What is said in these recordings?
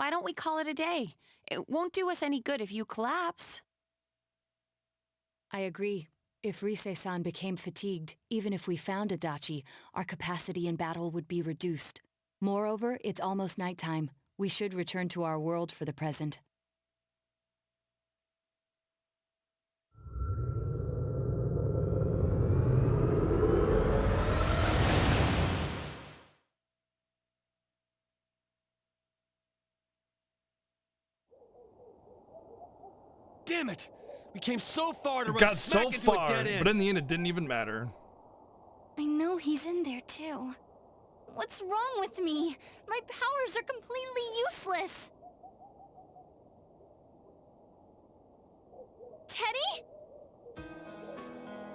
Why don't we call it a day? It won't do us any good if you collapse. I agree. If Rise-san became fatigued, even if we found Adachi, our capacity in battle would be reduced. Moreover, it's almost nighttime. We should return to our world for the present. Damn it! We came so far to It run got smack so into far, a dead end. but in the end, it didn't even matter. I know he's in there too. What's wrong with me? My powers are completely useless. Teddy?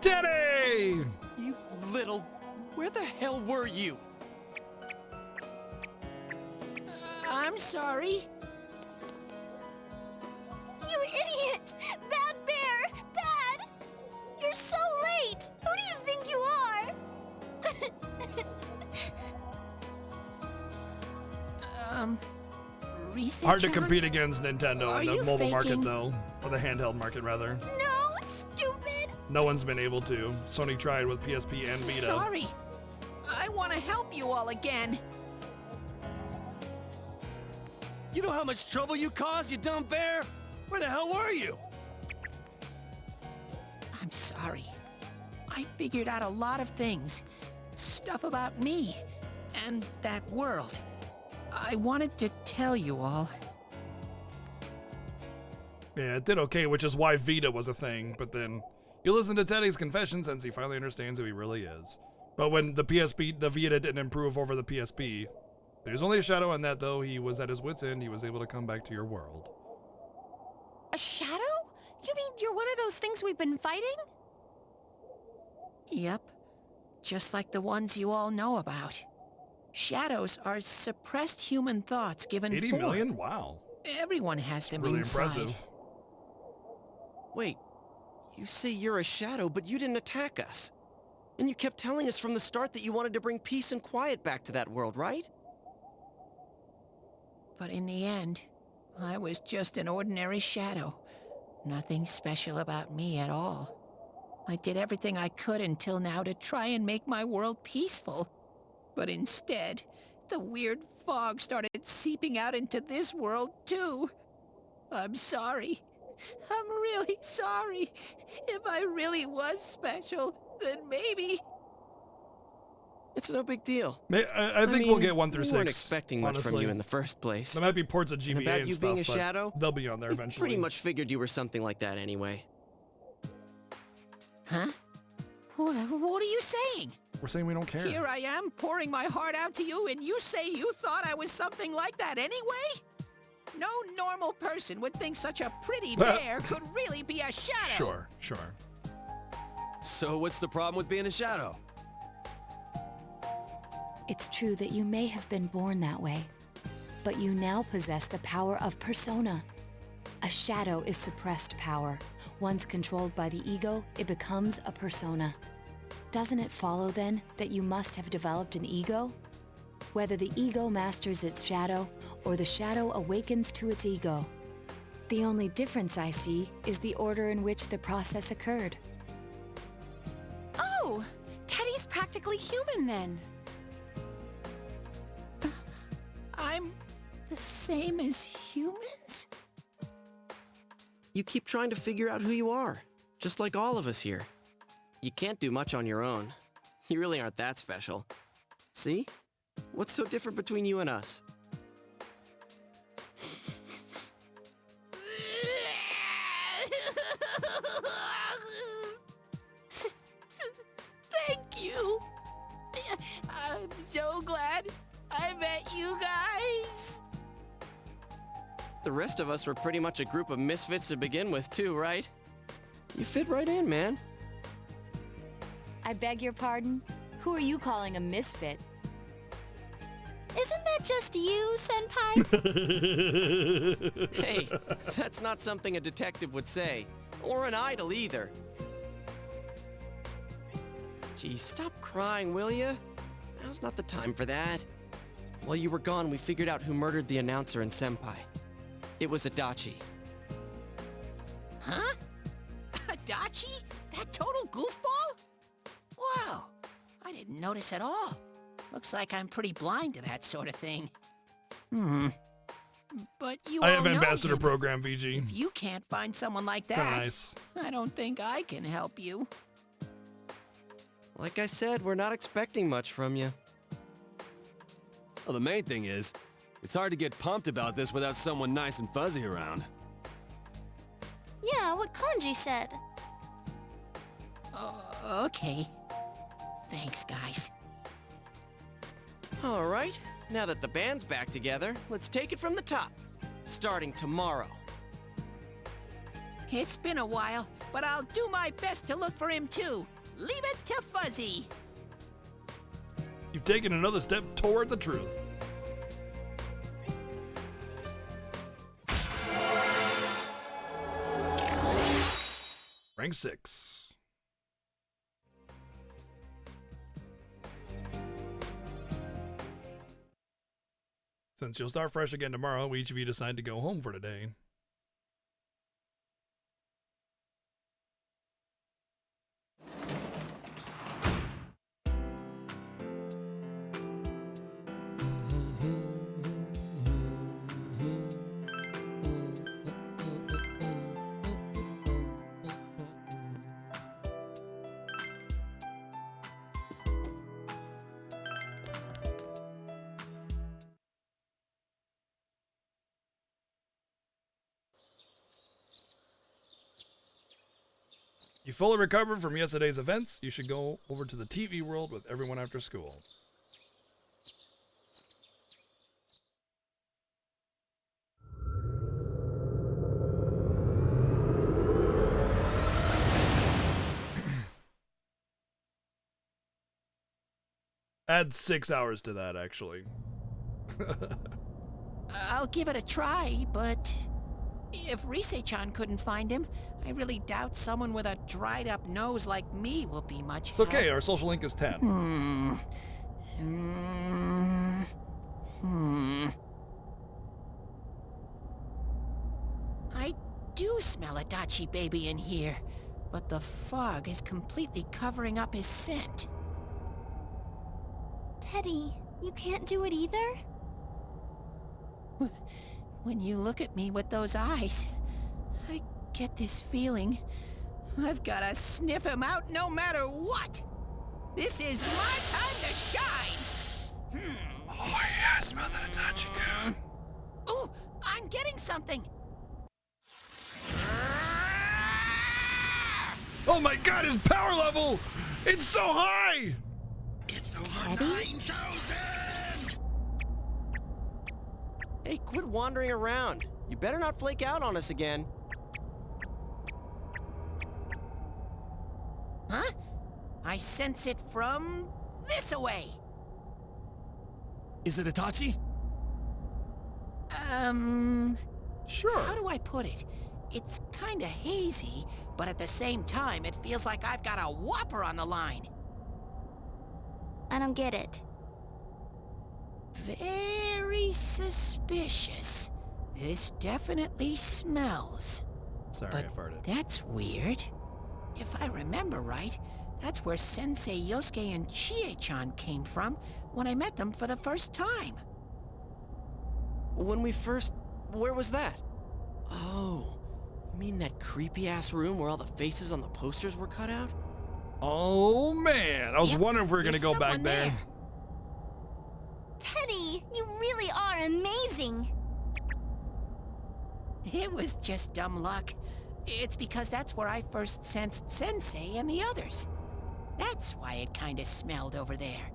Teddy! You little... Where the hell were you? I'm sorry. You idiot! Bad bear! Bad! You're so late! Who do you think you are? Rise-chan? Hard to compete against Nintendo Are in the you mobile market, faking? though. Or the handheld market, rather. No, stupid! No one's been able to. Sony tried with PSP and Vita. Sorry. I want to help you all again. You know how much trouble you caused, you dumb bear? Where the hell were you? I'm sorry. I figured out a lot of things. Stuff about me and that world. I wanted to tell you all. Yeah, it did okay, which is why Vita was a thing, but then you listen to Teddy's confession since he finally understands who he really is. But when the Vita didn't improve over the PSP, there's only a shadow on that, though. He was at his wit's end. He was able to come back to your world. A shadow? You mean you're one of those things we've been fighting? Yep. Just like the ones you all know about. Shadows are suppressed human thoughts given 80 form. million? Wow. Everyone has them Really inside. impressive. Wait, you say you're a shadow, but you didn't attack us. And you kept telling us from the start that you wanted to bring peace and quiet back to that world, right? But in the end, I was just an ordinary shadow. Nothing special about me at all. I did everything I could until now to try and make my world peaceful. But instead, the weird fog started seeping out into this world too. I'm sorry. I'm really sorry. If I really was special, then maybe... It's no big deal. I think we'll mean, get 1 through we 6. weren't expecting much from honestly. you in the first place. There might be ports of And GBA about and you stuff, being a but shadow, they'll be on there we eventually. pretty much figured you were something like that anyway. Huh? What are you saying? We're saying we don't care. Here I am, pouring my heart out to you, and you say you thought I was something like that anyway? No normal person would think such a pretty bear could really be a shadow. Sure. So what's the problem with being a shadow? It's true that you may have been born that way, but you now possess the power of persona. A shadow is suppressed power. Once controlled by the ego, it becomes a persona. Doesn't it follow then that you must have developed an ego? Whether the ego masters its shadow or the shadow awakens to its ego. The only difference I see is the order in which the process occurred. Oh, Teddy's practically human then. I'm the same as humans? You keep trying to figure out who you are, just like all of us here. You can't do much on your own. You really aren't that special. See? What's so different between you and us? Thank you. I'm so glad I met you guys. The rest of us were pretty much a group of misfits to begin with, too, right? You fit right in, man. I beg your pardon? Who are you calling a misfit? Isn't that just you, Senpai? Hey, that's not something a detective would say. Or an idol, either. Gee, stop crying, will ya? Now's not the time for that. While you were gone, we figured out who murdered the announcer and Senpai. It was Adachi. Huh? Adachi? That total goofball? Wow, I didn't notice at all. Looks like I'm pretty blind to that sort of thing. But you I all have know ambassador him. program, VG. If you can't find someone like Kinda that, nice. I don't think I can help you. Like I said, we're not expecting much from you. Well, the main thing is, it's hard to get pumped about this without someone nice and fuzzy around. Yeah, what Kanji said. Okay. Thanks, guys. All right, now that the band's back together, let's take it from the top. Starting tomorrow. It's been a while, but I'll do my best to look for him too. Leave it to Fuzzy. You've taken another step toward the truth. Rank 6. Since you'll start fresh again tomorrow, each of you decide to go home for today. You fully recovered from yesterday's events. You should go over to the TV world with everyone after school. Add 6 hours to that, actually. I'll give it a try, but if Rise-chan couldn't find him, I really doubt someone with a dried-up nose like me will be much It's okay, help. our social link is 10. I do smell Adachi Baby in here, but the fog is completely covering up his scent. Teddy, you can't do it either? When you look at me with those eyes, I get this feeling I've gotta sniff him out no matter what. This is my time to shine. Oh yeah, I smell that Adachi good. Ooh, I'm getting something. Oh my god, his power level! It's so high! It's over Teddy? 9,000! Hey, quit wandering around. You better not flake out on us again. Huh? I sense it from this away. Is it Itachi? Sure. How do I put it? It's kinda hazy, but at the same time, it feels like I've got a whopper on the line. I don't get it. Very suspicious. This definitely smells. Sorry, But I farted. that's weird. If I remember right, that's where Sensei Yosuke and Chie-chan came from when I met them for the first time. When we first... Where was that? Oh, you mean that creepy-ass room where all the faces on the posters were cut out? Oh man, I was Yep, wondering if we were gonna there's go back someone there. Teddy, you really are amazing. It was just dumb luck. It's because that's where I first sensed Sensei and the others. That's why it kinda smelled over there.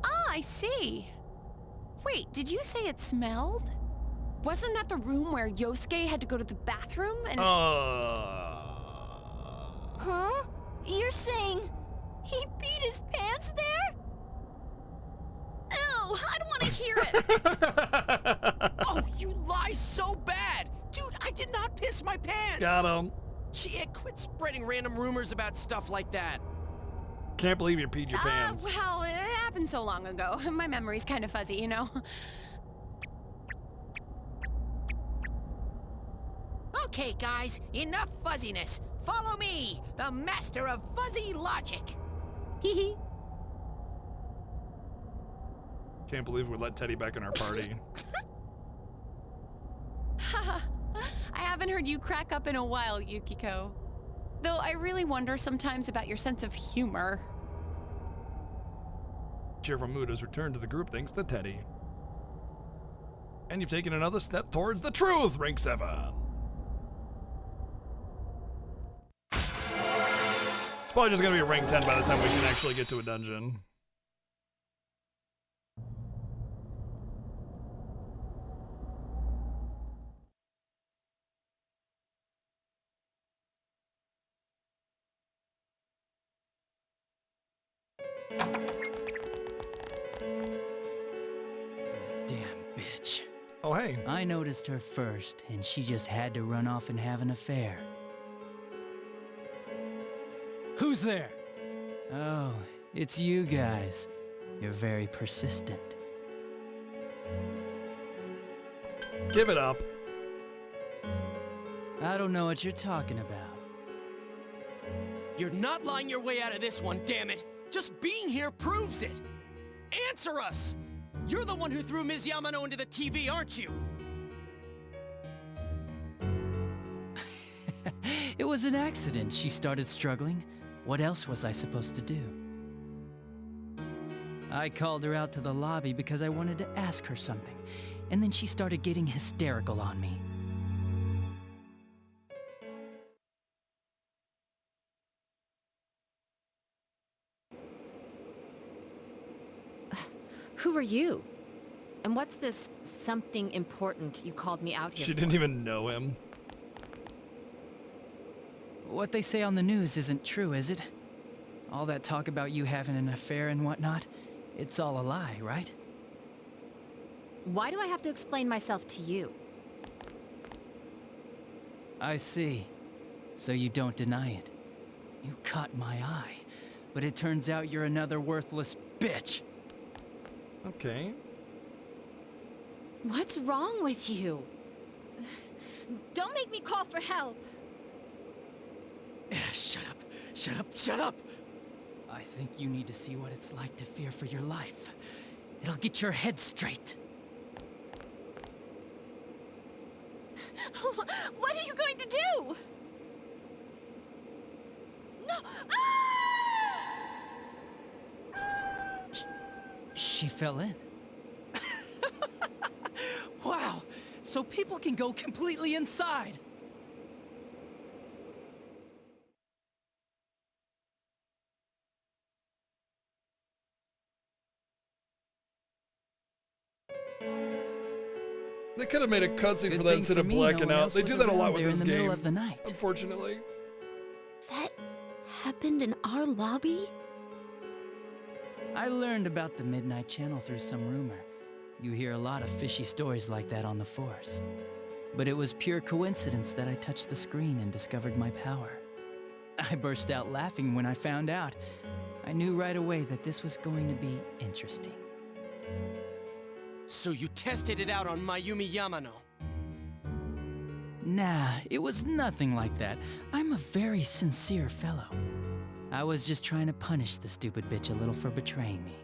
Ah, I see. Wait, did you say it smelled? Wasn't that the room where Yosuke had to go to the bathroom and... Huh? You're saying he beat his pants there? Ew, I don't want to hear it. Oh, you lie so bad! Dude, I did not piss my pants! Got him. Chie, quit spreading random rumors about stuff like that. Can't believe you peed your pants. Well, it happened so long ago. My memory's kind of fuzzy, you know? Okay, guys, enough fuzziness. Follow me, the master of fuzzy logic. Hee hee. Can't believe we let Teddy back in our party. Haha. I haven't heard you crack up in a while, Yukiko. Though I really wonder sometimes about your sense of humor. Cheerful mood has returned to the group thanks to Teddy. And you've taken another step towards the truth, rank 7. It's probably just gonna be rank 10 by the time we can actually get to a dungeon. Damn bitch. Oh, hey. I noticed her first, and she just had to run off and have an affair. Who's there? Oh, it's you guys. You're very persistent. Give it up. I don't know what you're talking about. You're not lying your way out of this one, damn it! Just being here proves it! Answer us! You're the one who threw Ms. Yamano into the TV, aren't you? It was an accident. She started struggling. What else was I supposed to do? I called her out to the lobby because I wanted to ask her something, and then she started getting hysterical on me. Who are you? And what's this something important you called me out here She for? didn't even know him. What they say on the news isn't true, is it? All that talk about you having an affair and whatnot, it's all a lie, right? Why do I have to explain myself to you? I see. So you don't deny it. You caught my eye, but it turns out you're another worthless bitch. Okay. What's wrong with you? Don't make me call for help. Shut up, shut up, shut up! I think you need to see what it's like to fear for your life. It'll get your head straight. What are you going to do? No! Ah! She fell in. Wow, so people can go completely inside. They could have made a cutscene Good for that thing instead for of me, no blacking one out. else They was do that a lot around with there this in the game, middle of the night. unfortunately. That happened in our lobby? I learned about the Midnight Channel through some rumor. You hear a lot of fishy stories like that on the Force. But it was pure coincidence that I touched the screen and discovered my power. I burst out laughing when I found out. I knew right away that this was going to be interesting. So you tested it out on Mayumi Yamano. Nah, it was nothing like that. I'm a very sincere fellow. I was just trying to punish the stupid bitch a little for betraying me.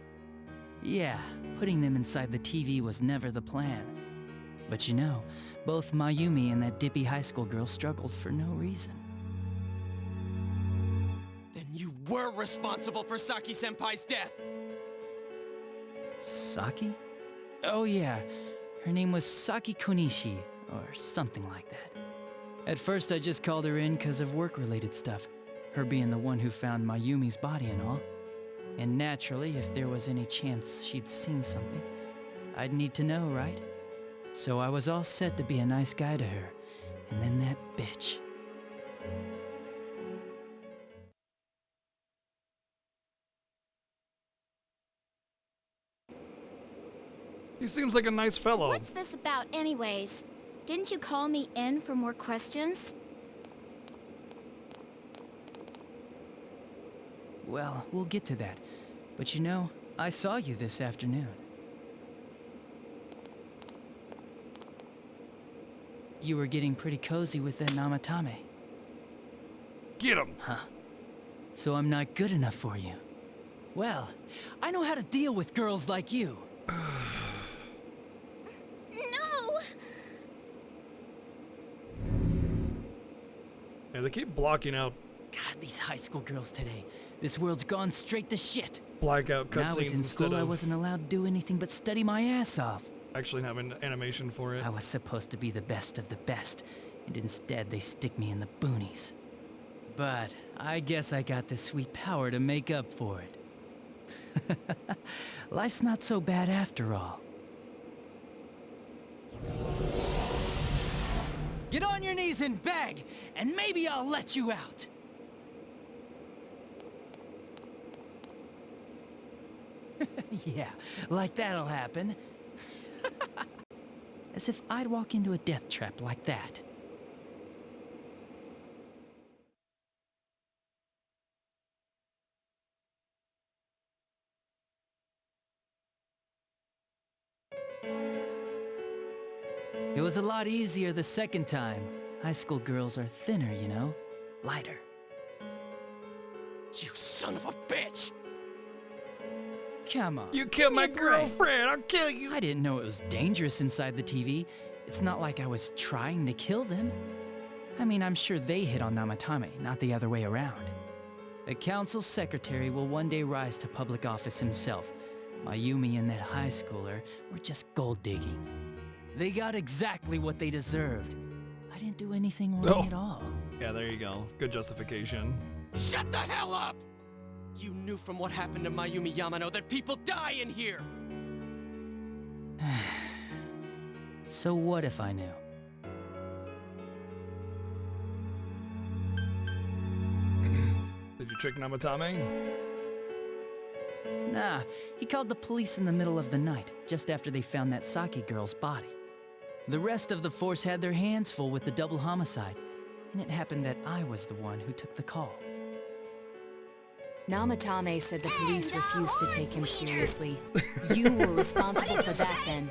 Yeah, putting them inside the TV was never the plan. But you know, both Mayumi and that dippy high school girl struggled for no reason. Then you were responsible for Saki-senpai's death! Saki? Oh yeah, her name was Saki Konishi, or something like that. At first I just called her in because of work-related stuff, her being the one who found Mayumi's body and all. And naturally, if there was any chance she'd seen something, I'd need to know, right? So I was all set to be a nice guy to her, and then that bitch. He seems like a nice fellow. What's this about anyways? Didn't you call me in for more questions? Well, we'll get to that. But you know, I saw you this afternoon. You were getting pretty cozy with that Namatame. Get him. So I'm not good enough for you. Well, I know how to deal with girls like you. No! Yeah, they keep blocking out God, these high school girls today. This world's gone straight to shit. blackout When I was cutscenes in instead school, I of wasn't allowed to do anything but study my ass off. actually having animation for it. I was supposed to be the best of the best, and instead they stick me in the boonies. But I guess I got the sweet power to make up for it. Life's not so bad after all. Get on your knees and beg, and maybe I'll let you out. Yeah, like that'll happen. As if I'd walk into a death trap like that. It was a lot easier the second time. High school girls are thinner, you know? Lighter. You son of a bitch! Come on. You killed my give me a break. girlfriend. I'll kill you. I didn't know it was dangerous inside the TV. It's not like I was trying to kill them. I mean, I'm sure they hit on Namatame, not the other way around. The council secretary will one day rise to public office himself. Mayumi and that high schooler were just gold digging. They got exactly what they deserved. I didn't do anything wrong at all. Yeah, there you go. Good justification. Shut the hell up! You knew from what happened to Mayumi Yamano that people die in here! So what if I knew? Did you trick Namatame? Nah, he called the police in the middle of the night, just after they found that Saki girl's body. The rest of the force had their hands full with the double homicide, and it happened that I was the one who took the call. Namatame said the police refused to take him seriously. You were responsible for that then.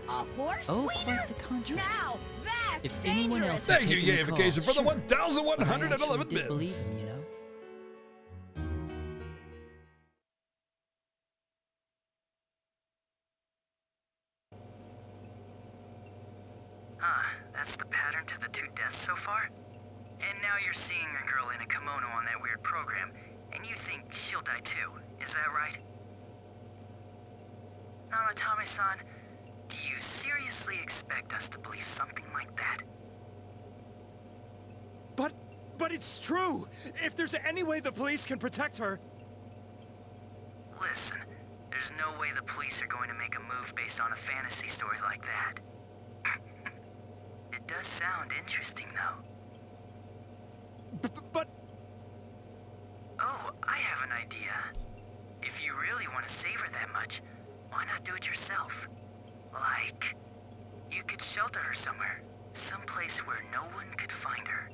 A horse Oh, wiener? quite the contrary. Now that's If anyone else dangerous. had Thank you, taken the call, Gamification, for the sure. 1,111 I actually did bits. believe him, you know? That's the pattern to the 2 deaths so far? And now you're seeing a girl in a kimono on that weird program, and you think she'll die too, is that right? Namatame-san, do you seriously expect us to believe something like that? But it's true! If there's any way the police can protect her... Listen, there's no way the police are going to make a move based on a fantasy story like that. It does sound interesting, though. But... Oh, I have an idea. If you really want to save her that much, why not do it yourself? Like, you could shelter her somewhere. Someplace where no one could find her.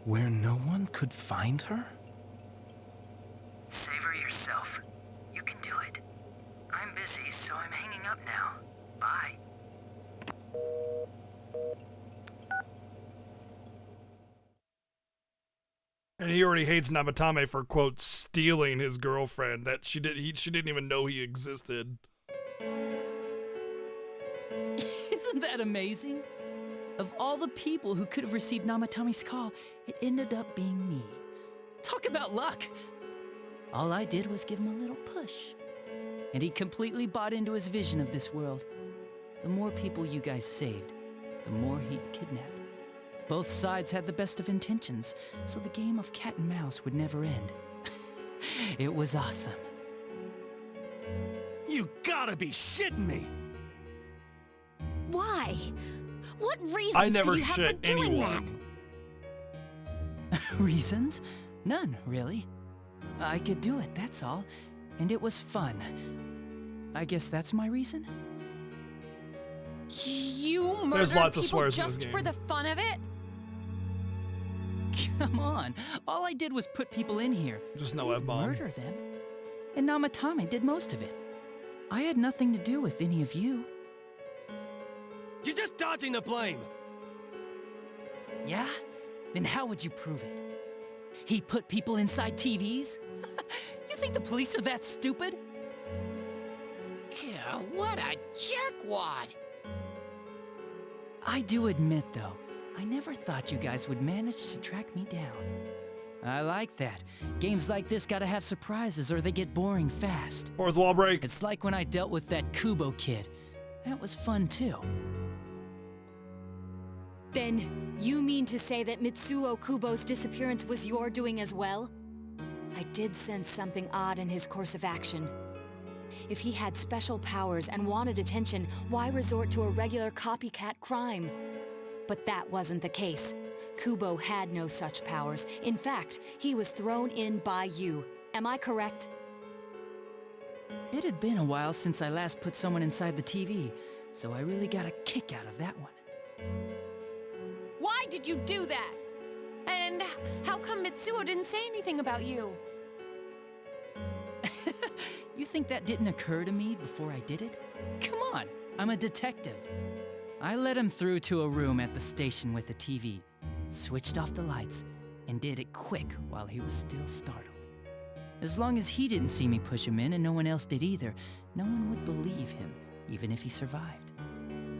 Where no one could find her? Save her yourself. You can do it. I'm busy, so I'm hanging up now. Bye. And he already hates Namatame for, quote, stealing his girlfriend. That she didn't even know he existed. Isn't that amazing? Of all the people who could have received Namatame's call, it ended up being me. Talk about luck! All I did was give him a little push. And he completely bought into his vision of this world. The more people you guys saved, the more he'd kidnap. Both sides had the best of intentions, so the game of cat and mouse would never end. It was awesome. You gotta be shitting me! Why? What reasons I never could you have for shit doing anyone. Reasons? None, really. I could do it, that's all. And it was fun. I guess that's my reason? You There's murdered lots of people swears in this just for game. the fun of it? Come on. All I did was put people in here. Just no I didn't F-bomb. murder them. and Namatame did most of it. I had nothing to do with any of you. You're just dodging the blame! Yeah? Then how would you prove it? He put people inside TVs? You think the police are that stupid? God, what a jerkwad! I do admit, though, I never thought you guys would manage to track me down. I like that. Games like this gotta have surprises or they get boring fast. Fourth wall break. It's like when I dealt with that Kubo kid. That was fun, too. Then, you mean to say that Mitsuo Kubo's disappearance was your doing as well? I did sense something odd in his course of action. If he had special powers and wanted attention, why resort to a regular copycat crime? But that wasn't the case. Kubo had no such powers. In fact, he was thrown in by you. Am I correct? It had been a while since I last put someone inside the TV, so I really got a kick out of that one. Why did you do that? And how come Mitsuo didn't say anything about you? You think that didn't occur to me before I did it? Come on, I'm a detective. I let him through to a room at the station with a TV, switched off the lights, and did it quick while he was still startled. As long as he didn't see me push him in and no one else did either, no one would believe him, even if he survived.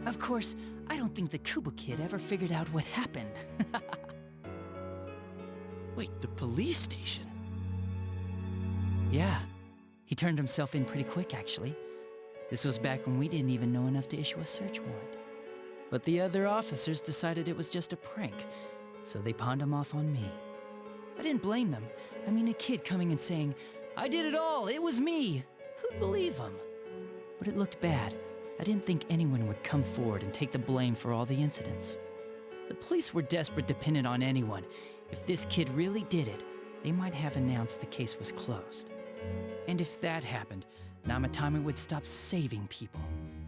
Of course, I don't think the Kubo kid ever figured out what happened. Wait, the police station? Yeah, he turned himself in pretty quick, actually. This was back when we didn't even know enough to issue a search warrant. But the other officers decided it was just a prank, so they pawned him off on me. I didn't blame them. I mean, a kid coming and saying, "I did it all, it was me." Who'd believe him? But it looked bad. I didn't think anyone would come forward and take the blame for all the incidents. The police were desperate to pin it on anyone. If this kid really did it, they might have announced the case was closed. And if that happened, Namatame would stop saving people.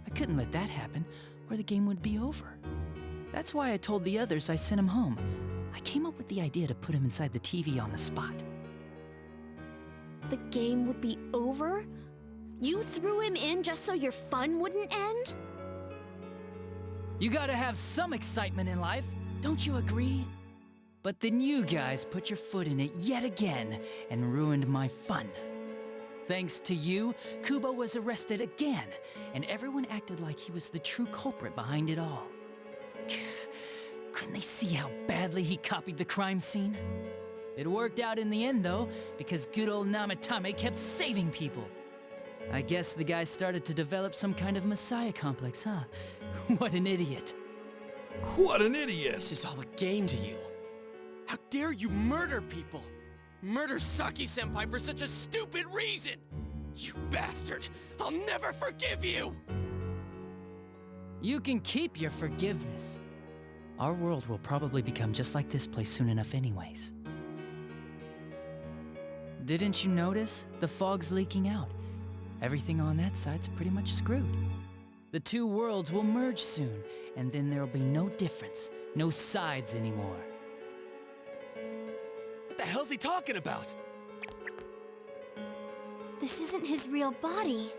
I couldn't let that happen, or the game would be over. That's why I told the others I sent him home. I came up with the idea to put him inside the TV on the spot. The game would be over? You threw him in just so your fun wouldn't end? You gotta have some excitement in life, don't you agree? But then you guys put your foot in it yet again and ruined my fun. Thanks to you, Kubo was arrested again, and everyone acted like he was the true culprit behind it all. Couldn't they see how badly he copied the crime scene? It worked out in the end, though, because good old Namatame kept saving people. I guess the guy started to develop some kind of messiah complex, huh? What an idiot. What an idiot. This is all a game to you. How dare you murder people? Murder Saki-senpai for such a stupid reason! You bastard! I'll never forgive you! You can keep your forgiveness. Our world will probably become just like this place soon enough anyways. Didn't you notice? The fog's leaking out. Everything on that side's pretty much screwed. The two worlds will merge soon, and then there'll be no difference, no sides anymore. What the hell's he talking about? This isn't his real body.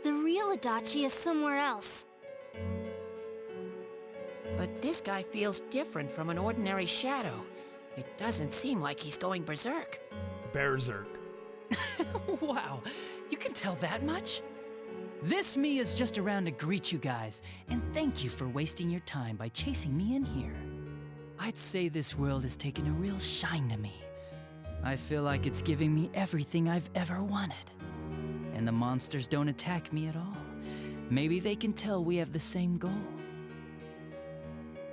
The real Adachi is somewhere else. But this guy feels different from an ordinary shadow. It doesn't seem like he's going berserk. Berserk. Wow, you can tell that much? This me is just around to greet you guys, and thank you for wasting your time by chasing me in here. I'd say this world has taken a real shine to me. I feel like it's giving me everything I've ever wanted. And the monsters don't attack me at all. Maybe they can tell we have the same goal.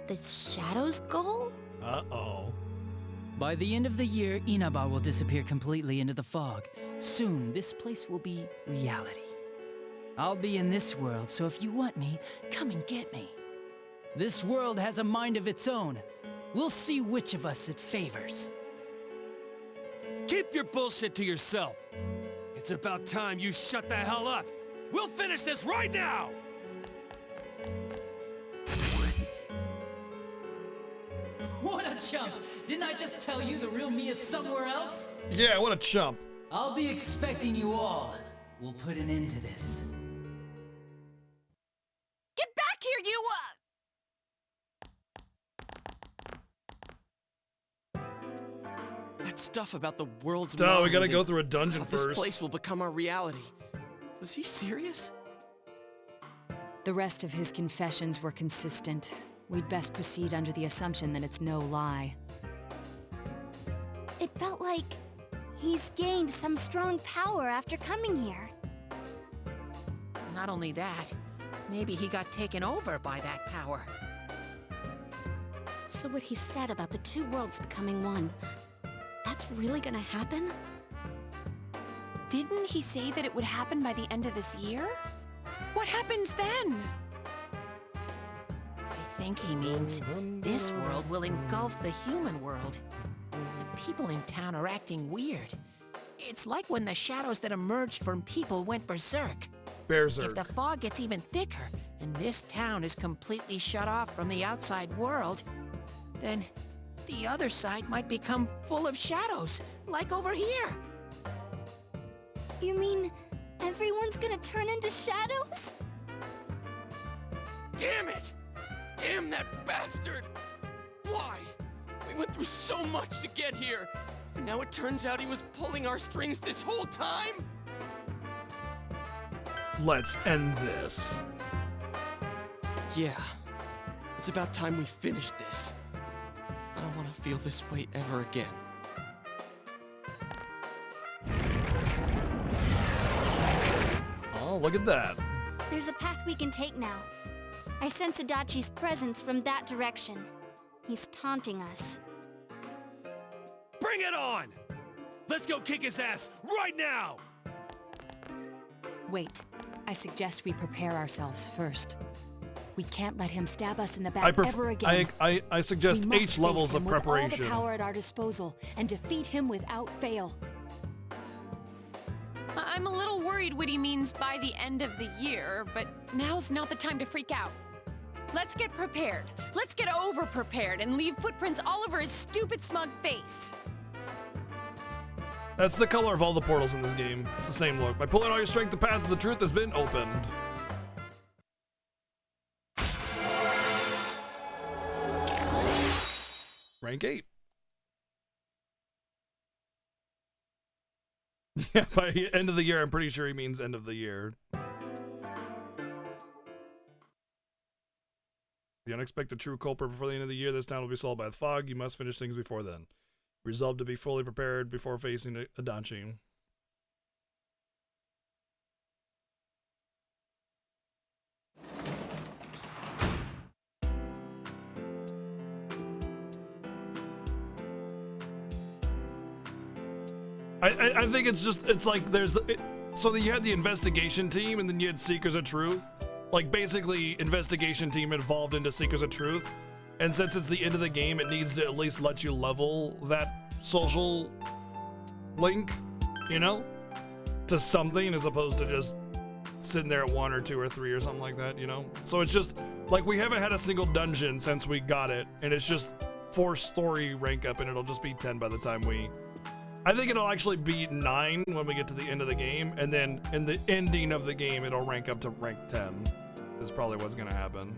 The Shadow's goal? Uh-oh. By the end of the year, Inaba will disappear completely into the fog. Soon, this place will be reality. I'll be in this world, so if you want me, come and get me. This world has a mind of its own. We'll see which of us it favors. Keep your bullshit to yourself. It's about time you shut the hell up. We'll finish this right now! What a chump! Didn't I just tell you the real me is somewhere else? Yeah, what a chump. I'll be expecting you all. We'll put an end to this. Get back here, you That stuff about the world's So we gotta mind go and through a dungeon how first. This place will become our reality. Was he serious? The rest of his confessions were consistent. We'd best proceed under the assumption that it's no lie. It felt like he's gained some strong power after coming here. Not only that, maybe he got taken over by that power. So what he said about the two worlds becoming one, that's really gonna happen? Didn't he say that it would happen by the end of this year? What happens then? I think he means this world will engulf the human world. The people in town are acting weird. It's like when the shadows that emerged from people went berserk. Berserk. If the fog gets even thicker, and this town is completely shut off from the outside world, then the other side might become full of shadows, like over here. You mean everyone's gonna turn into shadows? Damn it! Damn that bastard! Why? We went through so much to get here, and now it turns out he was pulling our strings this whole time? Let's end this. Yeah. It's about time we finished this. I don't want to feel this way ever again. Oh, look at that. There's a path we can take now. I sense Adachi's presence from that direction. He's taunting us. Bring it on! Let's go kick his ass right now! Wait. I suggest we prepare ourselves first. We can't let him stab us in the back ever again. I suggest We must 8 face levels him of with all preparation. the power at our disposal and defeat him without fail. I'm a little worried what he means by the end of the year, but now's not the time to freak out. Let's get prepared. Let's get over-prepared and leave footprints all over his stupid, smug face. That's the color of all the portals in this game. It's the same look. By pulling all your strength, the path of the truth has been opened. Rank 8. Yeah, by end of the year, I'm pretty sure he means end of the year. If you expect a true culprit before the end of the year, this town will be solved by the fog. You must finish things before then. Resolved to be fully prepared before facing Adachi. I think it's like there's so you had the investigation team and then you had Seekers of Truth. Like basically investigation team evolved into Seekers of Truth. And since it's the end of the game, it needs to at least let you level that social link, you know, to something as opposed to just sitting there at 1 or 2 or 3 or something like that, you know? So it's just like we haven't had a single dungeon since we got it, and it's just forced story rank up, and it'll just be 10 by the time I think it'll actually be 9 when we get to the end of the game, and then in the ending of the game, it'll rank up to rank 10. Is probably what's gonna happen.